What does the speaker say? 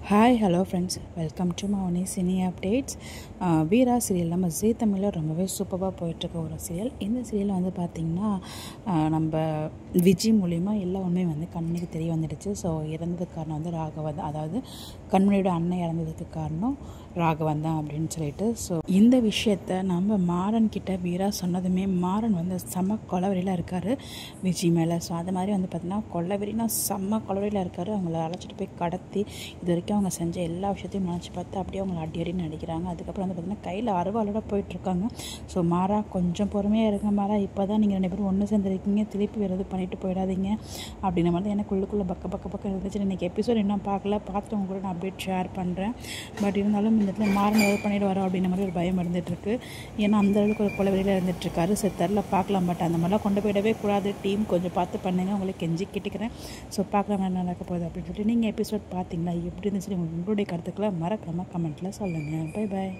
Hi hello friends, welcome to Mouni cine updates. Veera serial நம்ம ஜீ தமிழில் ரொம்பவே சூப்பராக போயிட்டுருக்க ஒரு சீரியல். இந்த சீரியல் வந்து பார்த்திங்கன்னா நம்ம விஜய் மூலிமா எல்லா உண்மையும் வந்து கண்மணிக்கு தெரிய வந்துடுச்சு. ஸோ இறந்ததுக்கு காரணம் வந்து ராகவன் தான், அதாவது கண்மணியோட அண்ணன் இறந்ததுக்கு காரணம் ராகவன் தான் அப்படின்னு சொல்லிட்டு. ஸோ இந்த விஷயத்த நம்ம மாறன் கிட்ட வீரா சொன்னதுமே மாறன் வந்து செம்ம கொலவெறியில் இருக்கார் விஜய் மேலே. ஸோ அது மாதிரி வந்து பார்த்திங்கன்னா கொலவெறினா செம்ம கொலவெறியில் இருக்கார். அவங்கள அழைச்சிட்டு போய் கடத்தி இது வரைக்கும் அவங்க செஞ்ச எல்லா விஷயத்தையும் நினச்சி பார்த்து அப்படியே அவங்களை அடியடின்னு நடிக்கிறாங்க. அதுக்கப்புறம் வந்து பார்த்திங்கன்னா கையில் அருவாளோட போயிட்டுருக்காங்க. ஸோ மாறா கொஞ்சம் பொறுமையாக இருங்க மாறா, இப்போ தான் நீங்கள் 2 பேரும் ஒன்று சேர்ந்துருக்கீங்க, திருப்பி வேறு எதுவும் பண்ணிட்டு போயிடாதீங்க அப்படின்ற மாதிரி எனக்கு உள்ளுக்குள்ளே பக்கம் இருந்துச்சு. இன்றைக்கி எபிசோட் இன்னும் பார்த்தவங்க கூட நான் அப்டேட் ஷேர் பண்ணுறேன். பட் இருந்தாலும் இந்த இடத்துல மாறன் எதாவது பண்ணிட்டு வரோம் அப்படின்ற மாதிரி ஒரு பயம் இருந்துகிட்ருக்கு. ஏன்னா அந்தளவுக்கு ஒரு கொலவெறியில் இருந்துகிட்ருக்காரு. சரி தெரில பார்க்கலாம், பட் அந்த மாதிரிலாம் கொண்டு போயிடவே கூடாது. டீம் கொஞ்சம் பார்த்து பண்ணுங்க, உங்களுக்கு கெஞ்சி கேட்டுக்கிறேன். ஸோ பார்க்கலாம் என்ன நடக்க போகுது அப்படின்னு சொல்லிட்டு. நீங்கள் எபிசோட் பார்த்தீங்களா, எப்படி இருந்துச்சு, உங்களுடைய கருத்துக்களை மறக்காமல் கமெண்ட்டில் சொல்லுங்கள். Bye bye.